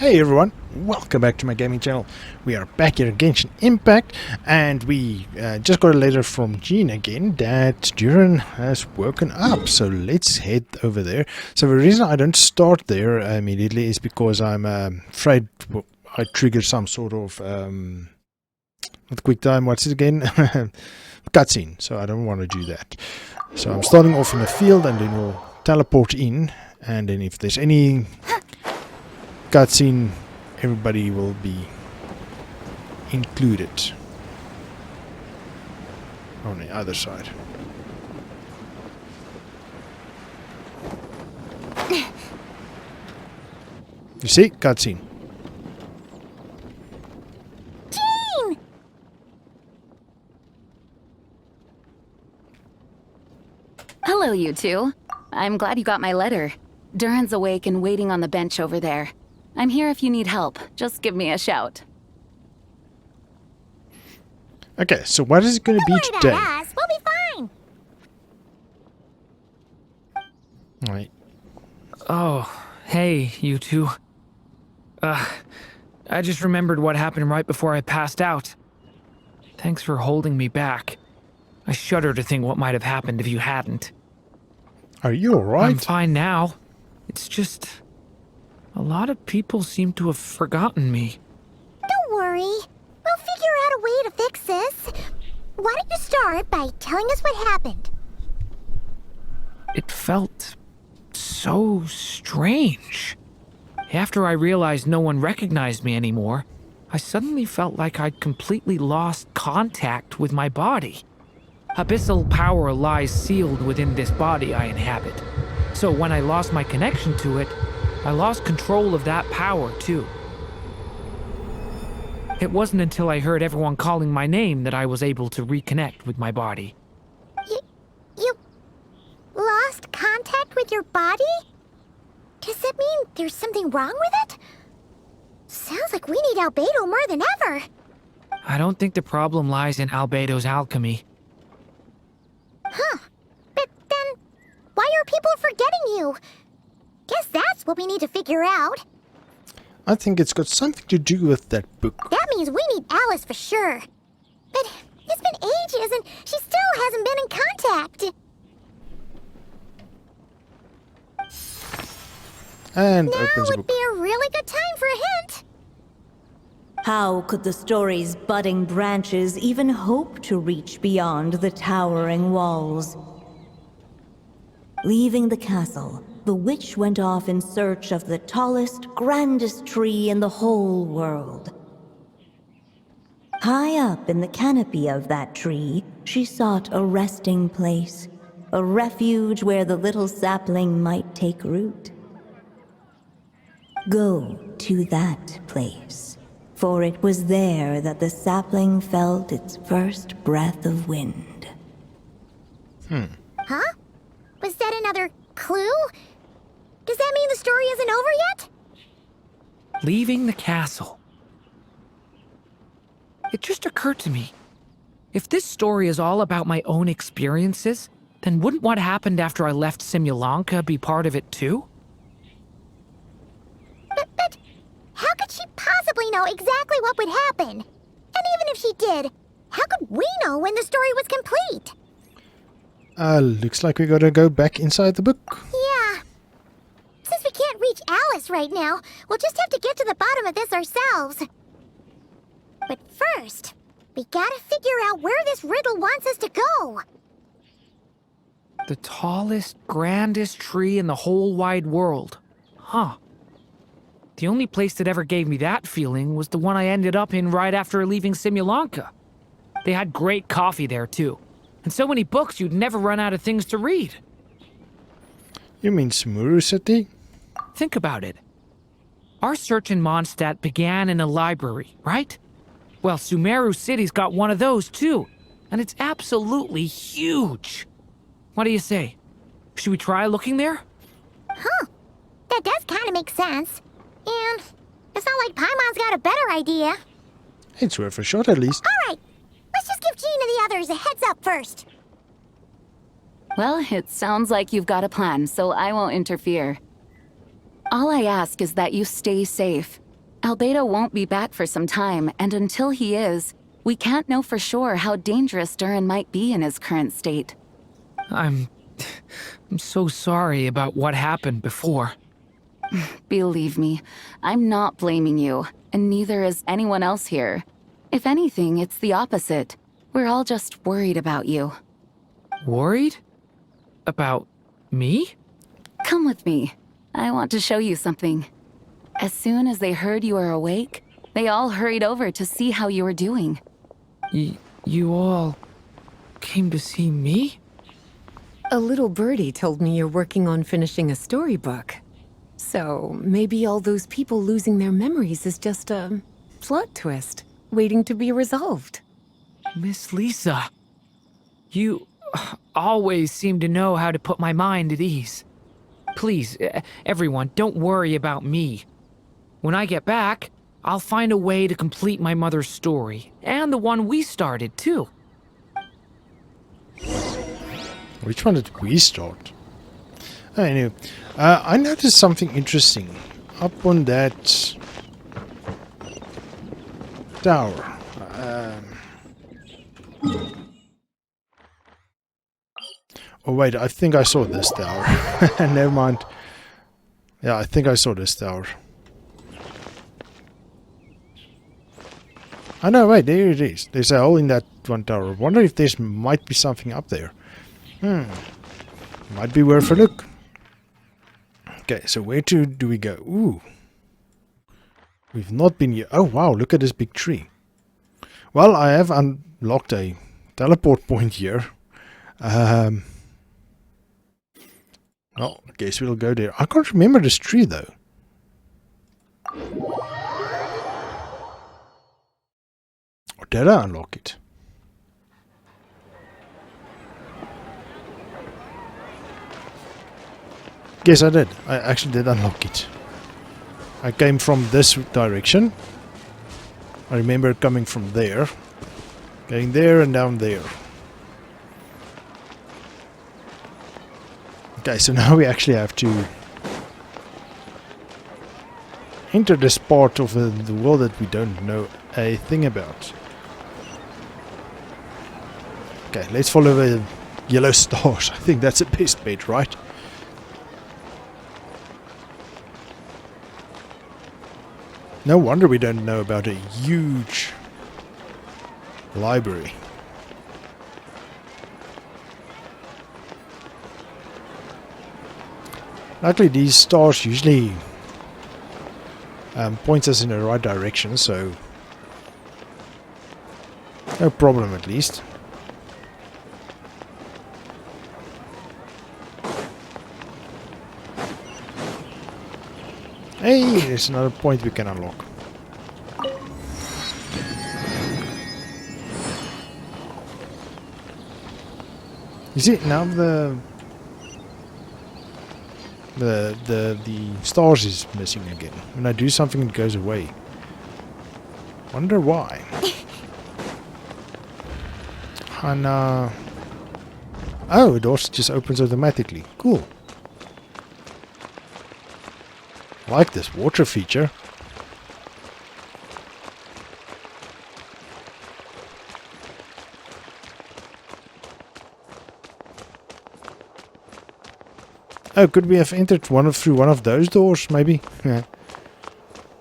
Hey everyone, welcome back to my gaming channel. We are back here in Genshin Impact, and we just got a letter from Jean again that Durin has woken up, so let's head over there. So the reason I don't start there immediately is because I'm afraid I trigger some sort of with quick time, what's it again? Cutscene, so I don't want to do that. So I'm starting off in the field and then we'll teleport in, and then if there's any cutscene, everybody will be included on the other side. You see? Cutscene. Jean! Hello, you two. I'm glad you got my letter. Durin's awake and waiting on the bench over there. I'm here if you need help. Just give me a shout. Okay, so what is it going to be today? Don't worry about us. We'll be fine. Right. Oh, hey, you two. I just remembered what happened right before I passed out. Thanks for holding me back. I shudder to think what might have happened if you hadn't. Are you alright? I'm fine now. It's just... a lot of people seem to have forgotten me. Don't worry. We'll figure out a way to fix this. Why don't you start by telling us what happened? It felt so strange. After I realized no one recognized me anymore, I suddenly felt like I'd completely lost contact with my body. Abyssal power lies sealed within this body I inhabit. So when I lost my connection to it, I lost control of that power, too. It wasn't until I heard everyone calling my name that I was able to reconnect with my body. You lost contact with your body? Does that mean there's something wrong with it? Sounds like we need Albedo more than ever. I don't think the problem lies in Albedo's alchemy. Huh. But then, why are people forgetting you? Guess that's what we need to figure out. I think it's got something to do with that book. That means we need Alice for sure. But it's been ages and she still hasn't been in contact. And Now opens a would book. be a really good time for a hint. How could the story's budding branches even hope to reach beyond the towering walls? Leaving the castle, the witch went off in search of the tallest, grandest tree in the whole world. High up in the canopy of that tree, she sought a resting place, a refuge where the little sapling might take root. Go to that place, for it was there that the sapling felt its first breath of wind. Huh? Was that another clue? Does that mean the story isn't over yet? Leaving the castle. It just occurred to me. If this story is all about my own experiences, then wouldn't what happened after I left Simulanka be part of it too? But how could she possibly know exactly what would happen? And even if she did, how could we know when the story was complete? Looks like we gotta go back inside the book. Yeah. Since we can't reach Alice right now, we'll just have to get to the bottom of this ourselves. But first, we gotta figure out where this riddle wants us to go. The tallest, grandest tree in the whole wide world. Huh. The only place that ever gave me that feeling was the one I ended up in right after leaving Simulanka. They had great coffee there, too. And so many books you'd never run out of things to read. You mean Smuru City? Think about it. Our search in Mondstadt began in a library, right? Well, Sumeru City's got one of those, too. And it's absolutely huge. What do you say? Should we try looking there? Huh. That does kind of make sense. And it's not like Paimon's got a better idea. It's worth a shot at least. Alright, let's just give Jean and the others a heads up first. Well, it sounds like you've got a plan, so I won't interfere. All I ask is that you stay safe. Albedo won't be back for some time, and until he is, we can't know for sure how dangerous Durin might be in his current state. I'm so sorry about what happened before. Believe me, I'm not blaming you, and neither is anyone else here. If anything, it's the opposite. We're all just worried about you. Worried? About me? Come with me. I want to show you something. As soon as they heard you were awake, they all hurried over to see how you were doing. You all came to see me? A little birdie told me you're working on finishing a storybook. So maybe all those people losing their memories is just a plot twist, waiting to be resolved. Miss Lisa, you always seem to know how to put my mind at ease. Please, everyone, don't worry about me. When I get back, I'll find a way to complete my mother's story, and the one we started, too. Which one did we start? Oh, anyway, I noticed something interesting up on that tower. Oh wait, I think I saw this tower. Never mind. Yeah, I think I saw this tower. Oh no, wait, there it is. There's a hole in that one tower. I wonder if there might be something up there. Might be worth a look. Okay, so where to do we go? Ooh. We've not been here. Oh wow, look at this big tree. Well, I have unlocked a teleport point here. Well, I guess we'll go there. I can't remember this tree though. Or did I unlock it? Yes, I did. I actually did unlock it. I came from this direction. I remember coming from there. Going there and down there. Okay, so now we actually have to enter this part of the world that we don't know a thing about. Okay, let's follow the yellow stars. I think that's the best bet, right? No wonder we don't know about a huge library. Luckily, these stars usually point us in the right direction, so no problem at least. Hey, there's another point we can unlock. You see, now the stars is missing again. When I do something, it goes away. Wonder why. And oh, it also just opens automatically. Cool. Like this water feature. Oh, could we have entered through one of those doors, maybe? Yeah.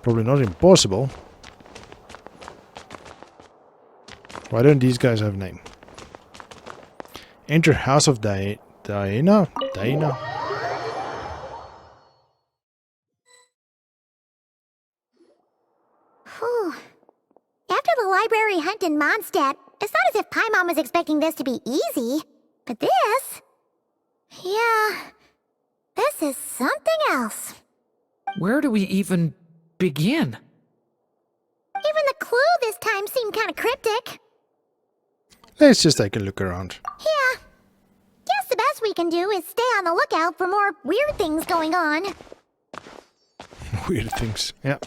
Probably not impossible. Why don't these guys have a name? Enter House of Diana? Diana? Whew. After the library hunt in Mondstadt, it's not as if Paimon was expecting this to be easy. But this... yeah... this is something else. Where do we even begin? Even the clue this time seemed kind of cryptic. Let's just take a look around. Yeah. Guess the best we can do is stay on the lookout for more weird things going on. Weird things, yeah.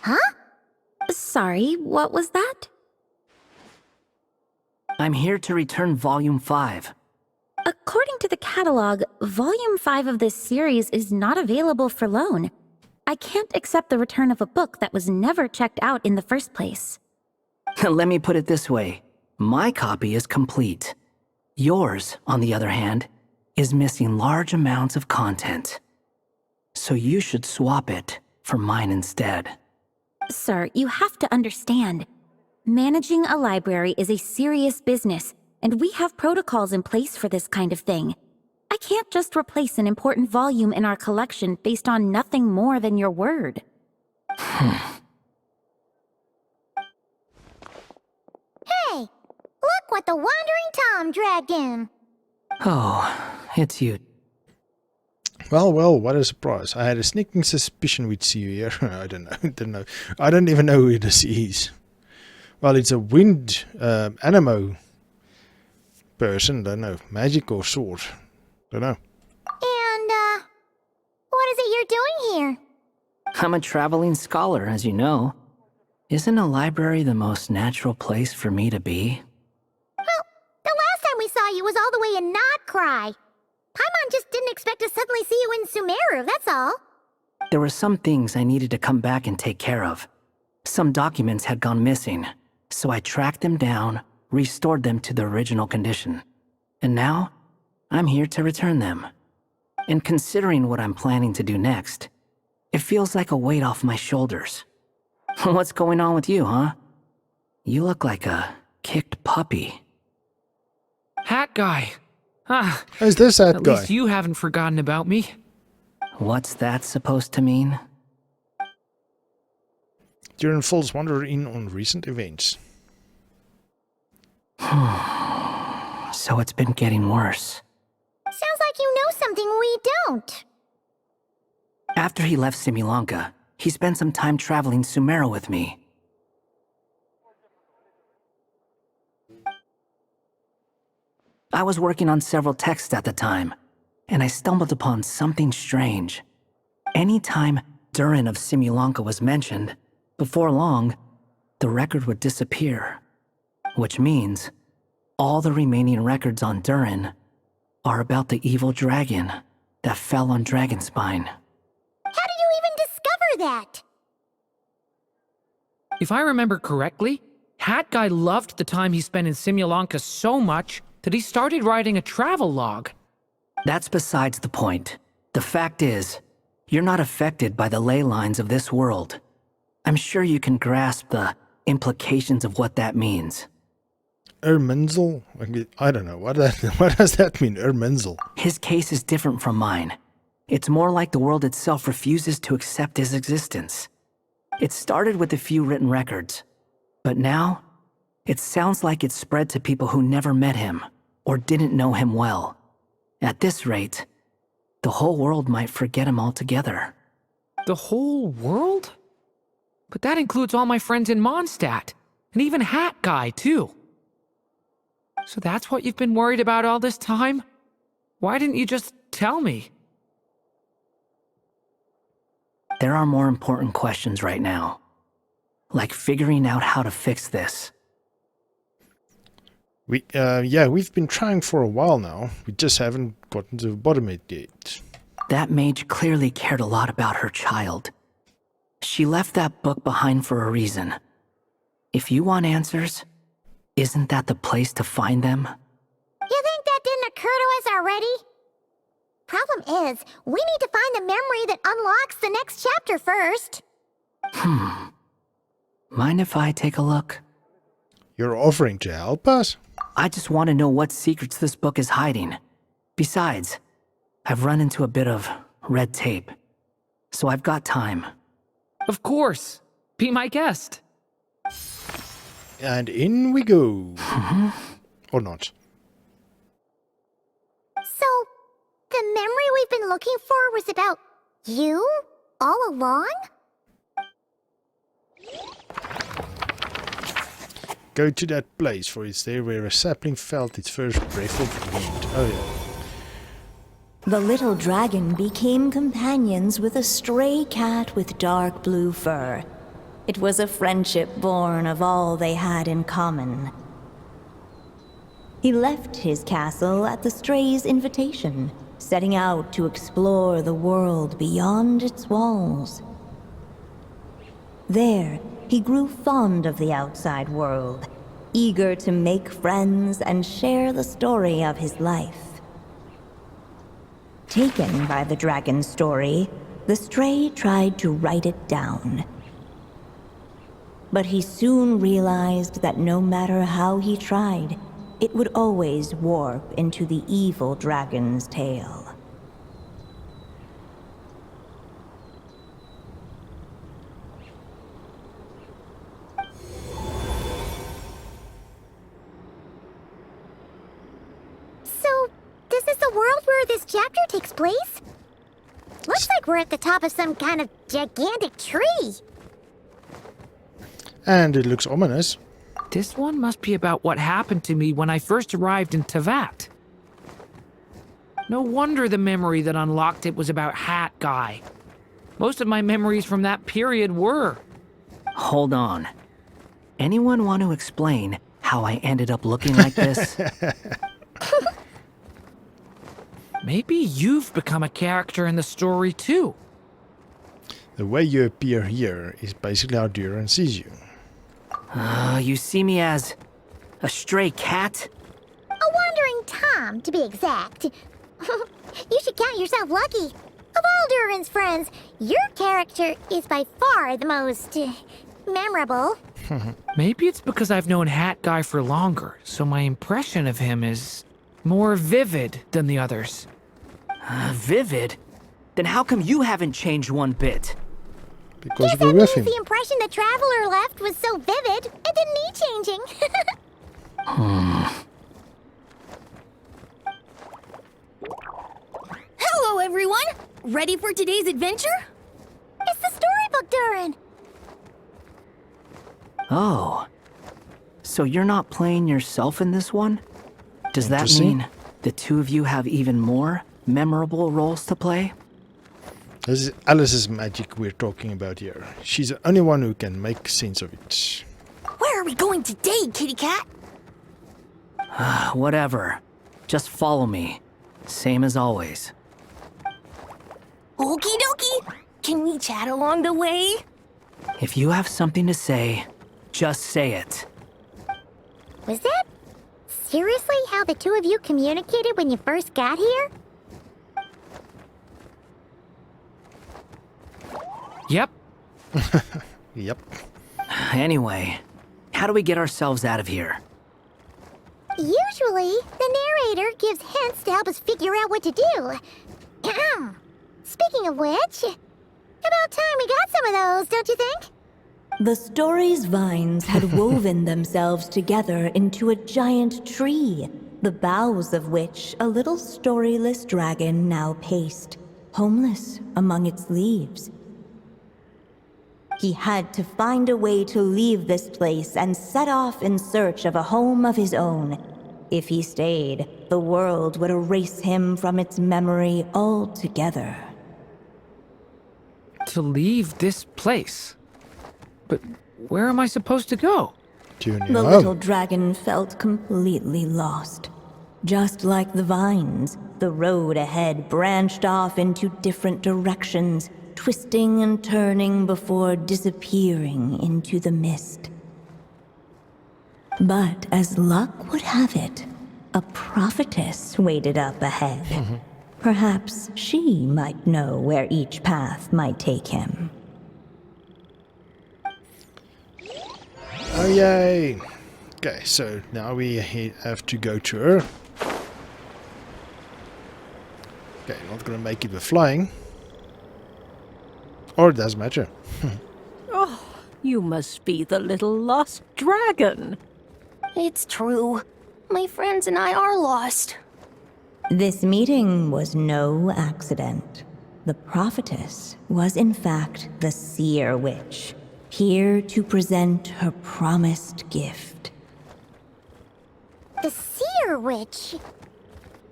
Huh? Sorry, what was that? I'm here to return Volume 5. According to the catalog, Volume 5 of this series is not available for loan. I can't accept the return of a book that was never checked out in the first place. Let me put it this way. My copy is complete. Yours, on the other hand, is missing large amounts of content. So you should swap it for mine instead. Sir, you have to understand. Managing a library is a serious business, and we have protocols in place for this kind of thing. I can't just replace an important volume in our collection based on nothing more than your word. Hey! Look what the Wandering Tom dragged in! Oh, it's you. Well, what a surprise. I had a sneaking suspicion we'd see you here. I don't know. I don't even know who this is. Well, it's a wind animo person. Don't know. Magic or sword. Don't know. And, what is it you're doing here? I'm a traveling scholar, as you know. Isn't a library the most natural place for me to be? Well, the last time we saw you was all the way in Notcry. Paimon just didn't expect to suddenly see you in Sumeru, that's all. There were some things I needed to come back and take care of. Some documents had gone missing, so I tracked them down, restored them to their original condition. And now, I'm here to return them. And considering what I'm planning to do next, it feels like a weight off my shoulders. What's going on with you, huh? You look like a kicked puppy. Hat guy. Ah, Is this that at guy? least you haven't forgotten about me. What's that supposed to mean? Durin falls wander in on recent events. So it's been getting worse. Sounds like you know something we don't. After he left Similanka, he spent some time traveling Sumeru with me. I was working on several texts at the time, and I stumbled upon something strange. Anytime Durin of Similanka was mentioned, before long, the record would disappear. Which means, all the remaining records on Durin are about the evil dragon that fell on Dragonspine. How did you even discover that? If I remember correctly, Hat Guy loved the time he spent in Simulanka so much that he started writing a travel log. That's besides the point. The fact is, you're not affected by the ley lines of this world. I'm sure you can grasp the implications of what that means. Erminzel? I don't know. What does that mean, Erminzel? His case is different from mine. It's more like the world itself refuses to accept his existence. It started with a few written records, but now, it sounds like it's spread to people who never met him, or didn't know him well. At this rate, the whole world might forget him altogether. The whole world? But that includes all my friends in Mondstadt, and even Hat Guy, too. So that's what you've been worried about all this time? Why didn't you just tell me? There are more important questions right now, like figuring out how to fix this. We've been trying for a while now. We just haven't gotten to the bottom of it yet. That mage clearly cared a lot about her child. She left that book behind for a reason. If you want answers, isn't that the place to find them? You think that didn't occur to us already? Problem is, we need to find the memory that unlocks the next chapter first. Mind if I take a look? You're offering to help us? I just want to know what secrets this book is hiding. Besides, I've run into a bit of red tape, so I've got time. Of course. Be my guest. And in we go. Or not. So, the memory we've been looking for was about you? All along? Go to that place, for it's there where a sapling felt its first breath of wind. Oh yeah. The little dragon became companions with a stray cat with dark blue fur. It was a friendship born of all they had in common. He left his castle at the stray's invitation, setting out to explore the world beyond its walls. There, he grew fond of the outside world, eager to make friends and share the story of his life. Taken by the dragon's story, the stray tried to write it down. But he soon realized that no matter how he tried, it would always warp into the evil dragon's tale. So, this is the world where this chapter takes place? Looks like we're at the top of some kind of gigantic tree. And it looks ominous. This one must be about what happened to me when I first arrived in Tevat. No wonder the memory that unlocked it was about Hat Guy. Most of my memories from that period were. Hold on. Anyone want to explain how I ended up looking like this? Maybe you've become a character in the story too. The way you appear here is basically how Durin sees you. You see me as a stray cat? A wandering Tom, to be exact. You should count yourself lucky. Of all Durin's friends, your character is by far the most memorable. Maybe it's because I've known Hat Guy for longer, so my impression of him is more vivid than the others. Vivid? Then how come you haven't changed one bit? Because Guess we're that with means him. the impression the Traveler left was so vivid, it didn't need changing. Hello, everyone! Ready for today's adventure? It's the storybook, Durin. Oh. So you're not playing yourself in this one? Does that Interesting. mean the two of you have even more memorable roles to play? This is Alice's magic we're talking about here. She's the only one who can make sense of it. Where are we going today, kitty cat? Whatever. Just follow me. Same as always. Okie dokie! Can we chat along the way? If you have something to say, just say it. Was that seriously how the two of you communicated when you first got here? Yep. Yep. Anyway, How do we get ourselves out of here? usually, the narrator gives hints to help us figure out what to do. Speaking of which, about time we got some of those, don't you think? The story's vines had woven themselves together into a giant tree, the boughs of which a little storyless dragon now paced, homeless among its leaves. He had to find a way to leave this place and set off in search of a home of his own. If he stayed, the world would erase him from its memory altogether. To leave this place. But where am I supposed to go? To The your little home. dragon felt completely lost. Just like the vines, the road ahead branched off into different directions, twisting and turning before disappearing into the mist. But as luck would have it, a prophetess waited up ahead. Perhaps she might know where each path might take him. Oh, yay. Okay, so now we have to go to her. Okay, not gonna make it with flying. Or it doesn't matter. You must be the little lost dragon. It's true. My friends and I are lost. This meeting was no accident. The prophetess was in fact the seer witch, here to present her promised gift. The seer witch.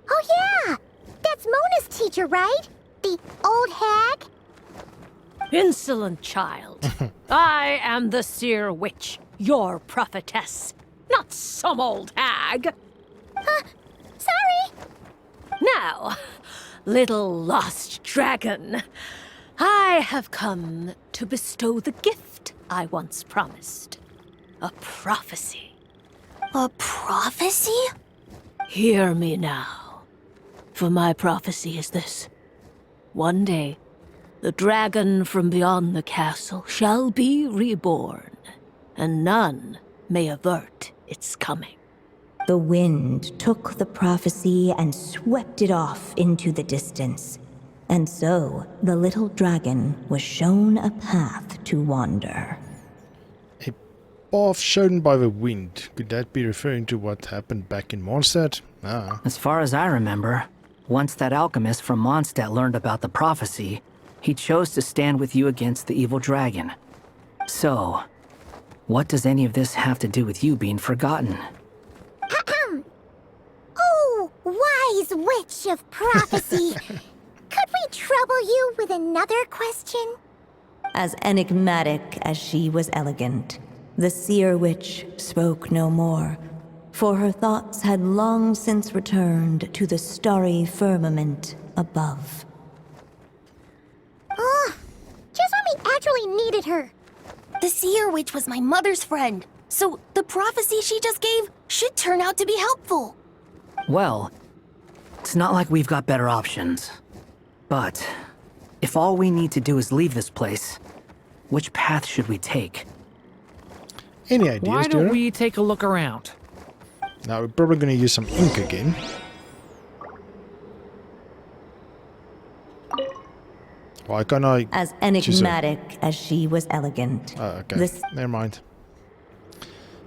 Oh yeah, that's Mona's teacher, right? The old hag? Insolent child. I am the seer witch, your prophetess, not some old hag. Sorry. Now, little lost dragon, I have come to bestow the gift I once promised. A prophecy. A prophecy? Hear me now, for my prophecy is this. One day, the dragon from beyond the castle shall be reborn, and none may avert its coming. The wind took the prophecy and swept it off into the distance. And so, the little dragon was shown a path to wander. A path shown by the wind. Could that be referring to what happened back in Mondstadt? Ah. As far as I remember, once that alchemist from Mondstadt learned about the prophecy, he chose to stand with you against the evil dragon. So, what does any of this have to do with you being forgotten? Oh, wise witch of prophecy! Could we trouble you with another question? As enigmatic as she was elegant, the seer witch spoke no more, for her thoughts had long since returned to the starry firmament above. Ugh! Just when we actually needed her! The seer witch was my mother's friend, so the prophecy she just gave should turn out to be helpful. Well, it's not like we've got better options. But, if all we need to do is leave this place, which path should we take? Any ideas, Why don't Durin? we take a look around? Now we're probably going to use some ink again. Why can't I... As enigmatic as she was elegant. Oh, okay. Never mind.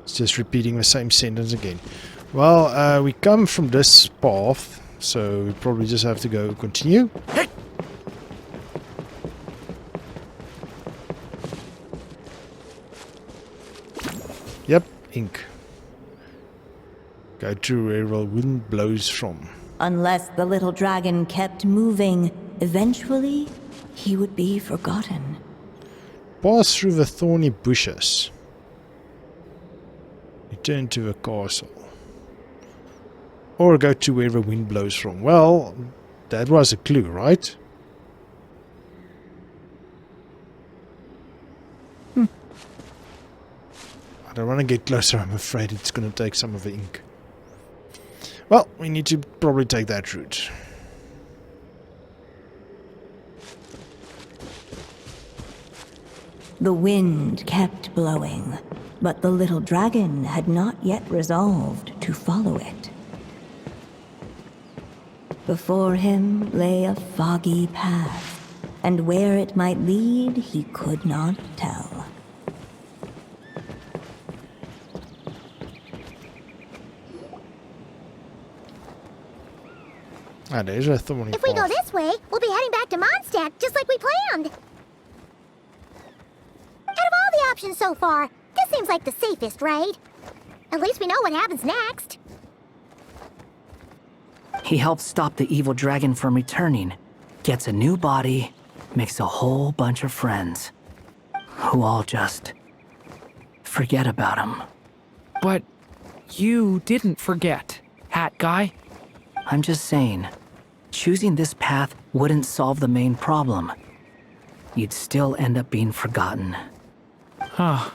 It's just repeating the same sentence again. Well, we come from this path, so we probably just have to go continue. Hey! Yep, ink. Go to where the wind blows from. Unless the little dragon kept moving, eventually he would be forgotten. Pass through the thorny bushes. Return to the castle. Or go to where the wind blows from. Well, that was a clue, right? I don't want to get closer, I'm afraid it's going to take some of the ink. Well, we need to probably take that route. The wind kept blowing, but the little dragon had not yet resolved to follow it. Before him lay a foggy path, and where it might lead he could not tell. Ah, there's a thorny If we go path. this way, we'll be heading back to Mondstadt, just like we planned. Out of all the options so far, this seems like the safest, right? At least we know what happens next. He helps stop the evil dragon from returning, gets a new body, makes a whole bunch of friends, who all just forget about him. But you didn't forget, Hat Guy. I'm just saying, choosing this path wouldn't solve the main problem. You'd still end up being forgotten. Huh.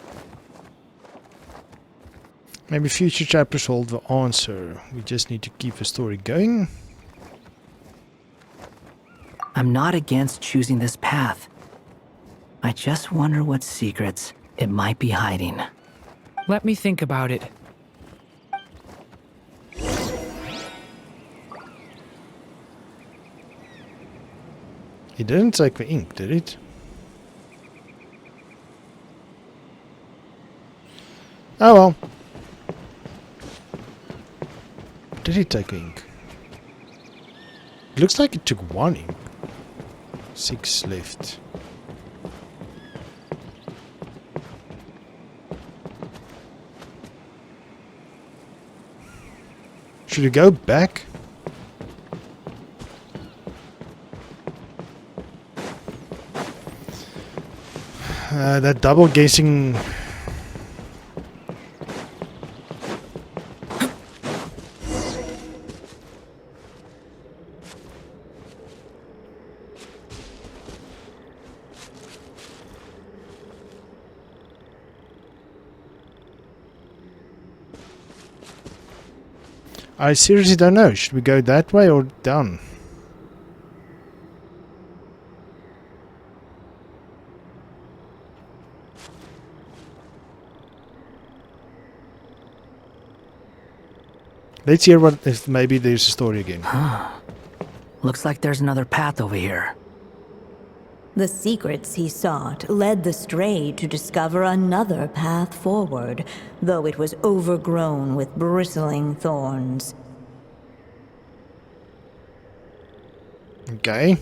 Maybe future chapters hold the answer. We just need to keep the story going. I'm not against choosing this path. I just wonder what secrets it might be hiding. Let me think about it. It didn't take the ink, did it? Oh well. Did he take ink? It looks like it took one ink. 6 left. Should we go back? That double guessing. I seriously don't know. Should we go that way or down? Let's hear what if maybe there's a story again. Looks like there's another path over here. The secrets he sought led the stray to discover another path forward, though it was overgrown with bristling thorns. Okay.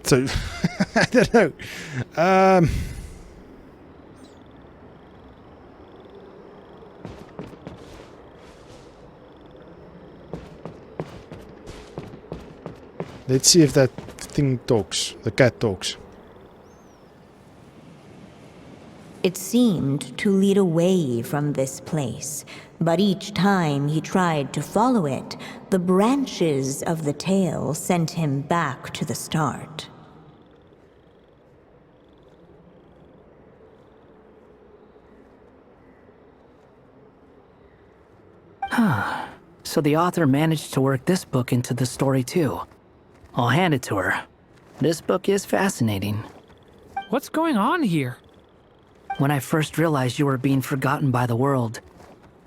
So, I don't know. Let's see if that thing talks. The cat talks. It seemed to lead away from this place, but each time he tried to follow it, the branches of the tail sent him back to the start. So the author managed to work this book into the story too. I'll hand it to her. This book is fascinating. What's going on here? When I first realized you were being forgotten by the world,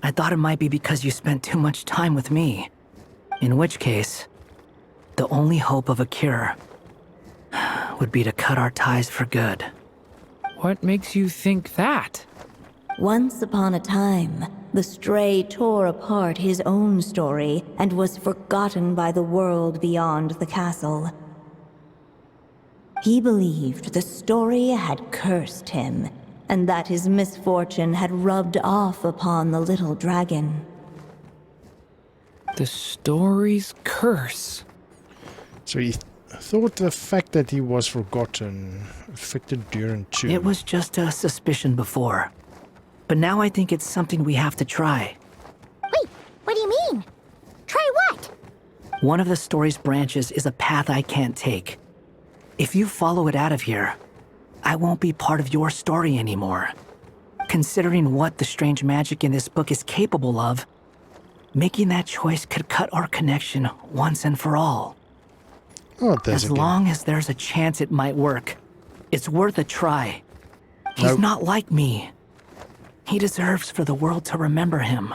I thought it might be because you spent too much time with me. In which case, the only hope of a cure would be to cut our ties for good. What makes you think that? Once upon a time, the stray tore apart his own story and was forgotten by the world beyond the castle. He believed the story had cursed him, and that his misfortune had rubbed off upon the little dragon. The story's curse. So he thought the fact that he was forgotten affected Durin too. It was just a suspicion before. But now I think it's something we have to try. Wait, what do you mean? Try what? One of the story's branches is a path I can't take. If you follow it out of here, I won't be part of your story anymore. Considering what the strange magic in this book is capable of, making that choice could cut our connection once and for all. Oh, there's As again. long as there's a chance it might work, it's worth a try. He's Nope. not like me. He deserves for the world to remember him.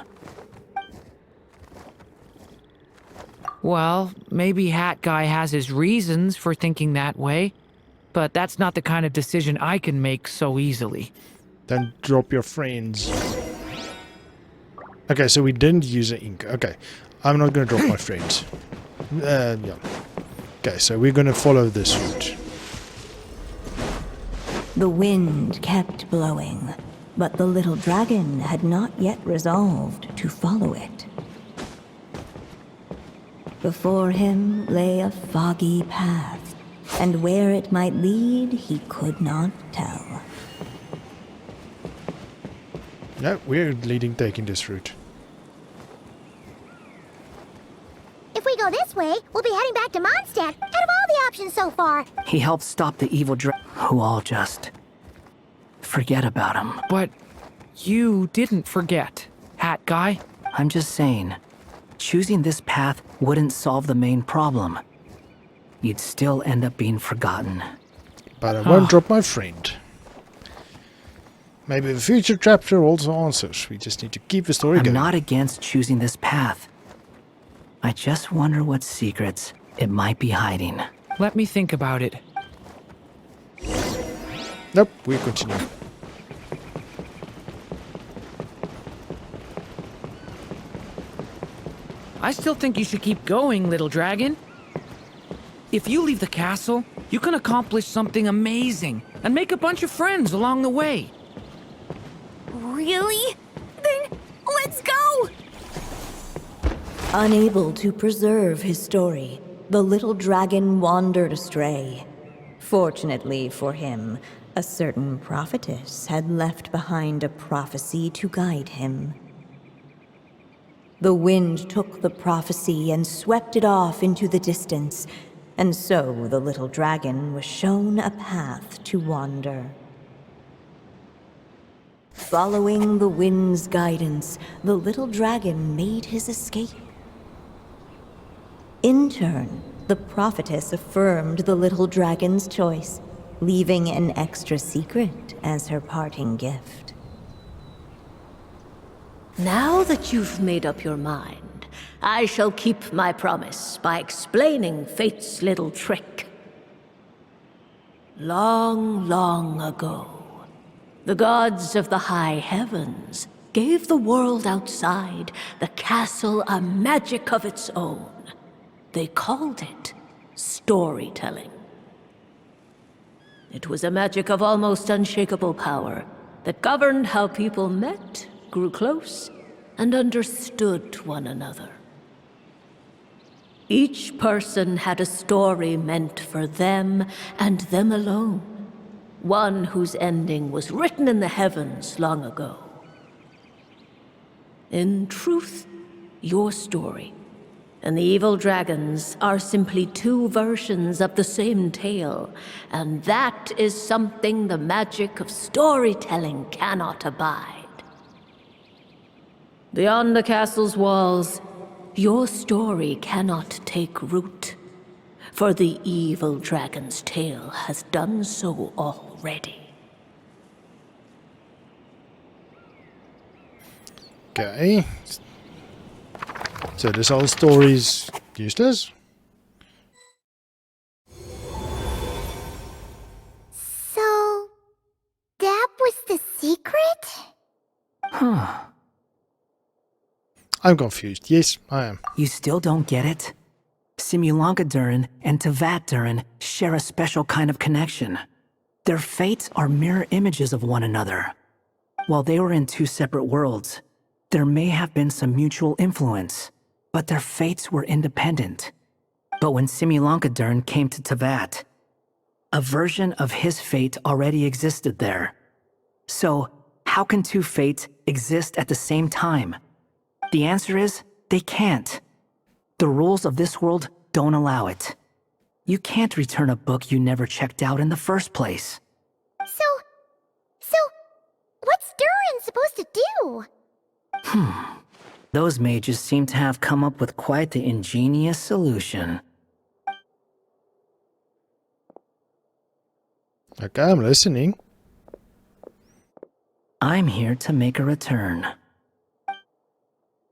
Well, maybe Hat Guy has his reasons for thinking that way, but that's not the kind of decision I can make so easily. Don't drop your friends. Okay, so we didn't use the ink. Okay, I'm not going to drop my friends. Yeah. Okay, so we're going to follow this route. The wind kept blowing, but the little dragon had not yet resolved to follow it. Before him lay a foggy path, and where it might lead he could not tell. No, we're taking this route. If we go this way, we'll be heading back to Mondstadt, out of all the options so far. He helped stop the evil who all just forget about him. But you didn't forget, Hat Guy. I'm just saying, choosing this path wouldn't solve the main problem. You'd still end up being forgotten. But I won't drop my friend. Maybe the future chapter also answers. We just need to keep the story I'm going. not against choosing this path. I just wonder what secrets it might be hiding. Let me think about it. Nope, we continue. I still think you should keep going, little dragon. If you leave the castle, you can accomplish something amazing and make a bunch of friends along the way. Really? Then let's go! Unable to preserve his story, the little dragon wandered astray. Fortunately for him, a certain prophetess had left behind a prophecy to guide him. The wind took the prophecy and swept it off into the distance, and so the little dragon was shown a path to wander. Following the wind's guidance, the little dragon made his escape. In turn, the prophetess affirmed the little dragon's choice, leaving an extra secret as her parting gift. Now that you've made up your mind, I shall keep my promise by explaining fate's little trick. Long, long ago, the gods of the high heavens gave the world outside the castle a magic of its own. They called it storytelling. It was a magic of almost unshakable power that governed how people met, grew close, and understood one another. Each person had a story meant for them and them alone. One whose ending was written in the heavens long ago. In truth, your story and the evil dragons are simply two versions of the same tale, and that is something the magic of storytelling cannot abide. Beyond the castle's walls, your story cannot take root, for the evil dragon's tale has done so already. Okay. So this whole story's useless? So, that was the secret? Huh. I'm confused. Yes, I am. You still don't get it? Simulanka Durin and Tevat Durin share a special kind of connection. Their fates are mirror images of one another. While they were in two separate worlds, there may have been some mutual influence, but their fates were independent. But when Simulanka Durin came to Tevat, a version of his fate already existed there. So, how can two fates exist at the same time? The answer is, they can't. The rules of this world don't allow it. You can't return a book you never checked out in the first place. So, what's Durin supposed to do? Those mages seem to have come up with quite the ingenious solution. Okay, I'm listening. I'm here to make a return.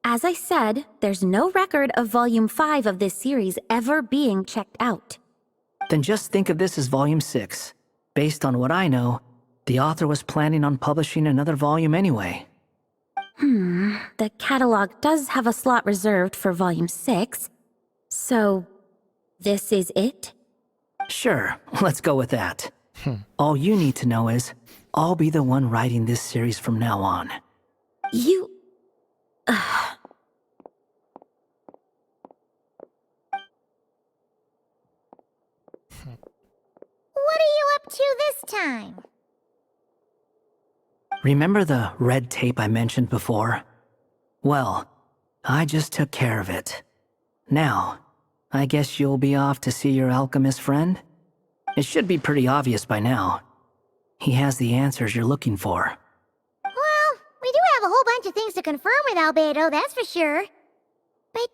As I said, there's no record of Volume 5 of this series ever being checked out. Then just think of this as Volume 6. Based on what I know, the author was planning on publishing another volume anyway. The catalog does have a slot reserved for Volume 6. So, this is it? Sure, let's go with that. All you need to know is, I'll be the one writing this series from now on. You... What are you up to this time? Remember the red tape I mentioned before? Well, I just took care of it. Now, I guess you'll be off to see your alchemist friend? It should be pretty obvious by now. He has the answers you're looking for. Well, we do have a whole bunch of things to confirm with Albedo, that's for sure. But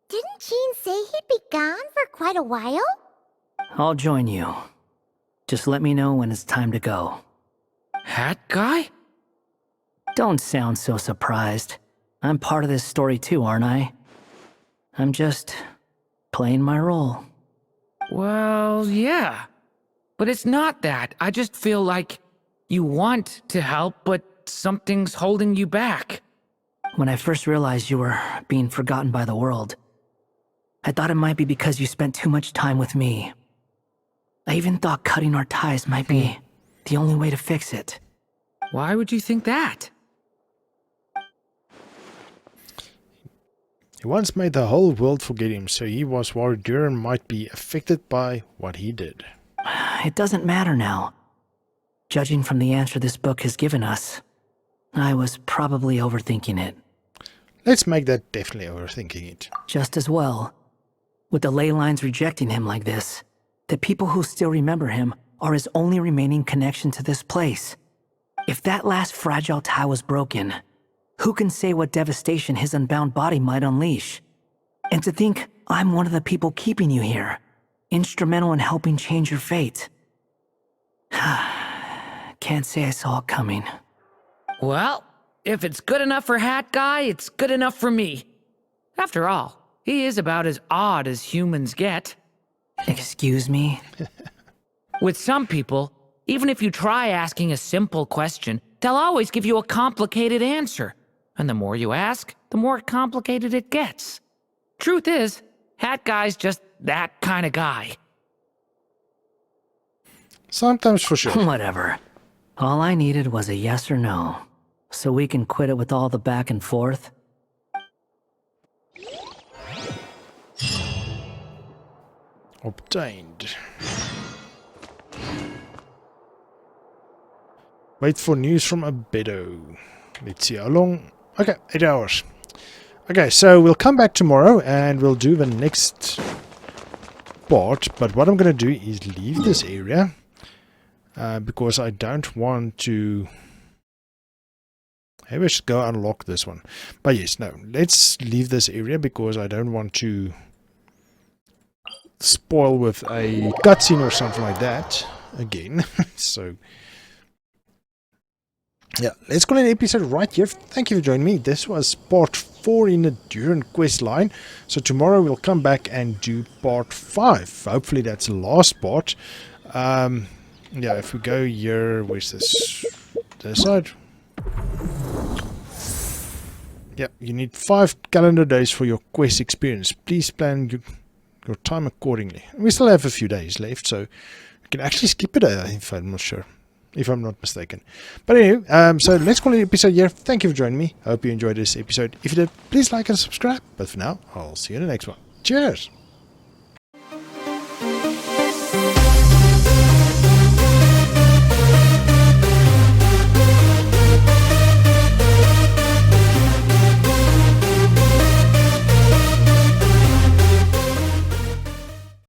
didn't Jean say he'd be gone for quite a while? I'll join you. Just let me know when it's time to go. Hat guy? Don't sound so surprised. I'm part of this story too, aren't I? I'm just playing my role. Well, yeah. But it's not that. I just feel like you want to help, but something's holding you back. When I first realized you were being forgotten by the world, I thought it might be because you spent too much time with me. I even thought cutting our ties might be the only way to fix it. Why would you think that? He once made the whole world forget him, so he was worried Durin might be affected by what he did. It doesn't matter now. Judging from the answer this book has given us, I was probably overthinking it. Let's make that definitely overthinking it. Just as well. With the ley lines rejecting him like this, the people who still remember him are his only remaining connection to this place. If that last fragile tie was broken, who can say what devastation his unbound body might unleash? And to think I'm one of the people keeping you here, instrumental in helping change your fate. Can't say I saw it coming. Well, if it's good enough for Hat Guy, it's good enough for me. After all, he is about as odd as humans get. Excuse me? With some people, even if you try asking a simple question, they'll always give you a complicated answer. And the more you ask, the more complicated it gets. Truth is, Hat Guy's just that kind of guy. Sometimes for sure. Whatever. All I needed was a yes or no, so we can quit it with all the back and forth. Obtained. Wait for news from Abedo. Let's see how long. Okay, 8 hours. Okay, so we'll come back tomorrow and we'll do the next part. But what I'm going to do is leave this area because I don't want to. Maybe I should go unlock this one. But yes, no, let's leave this area because I don't want to spoil with a cutscene or something like that again. So yeah, let's call it an episode right here. Thank you for joining me. This was part 4 in the Durin quest line. So tomorrow we'll come back and do part 5. Hopefully that's the last part. Yeah, if we go here, where's this? This side. Yeah, you need 5 calendar days for your quest experience. Please plan your time accordingly. We still have a few days left, so you can actually skip it if I'm not sure. If I'm not mistaken. But anyway, so let's call it an episode here. Thank you for joining me. I hope you enjoyed this episode. If you did, please like and subscribe. But for now, I'll see you in the next one. Cheers!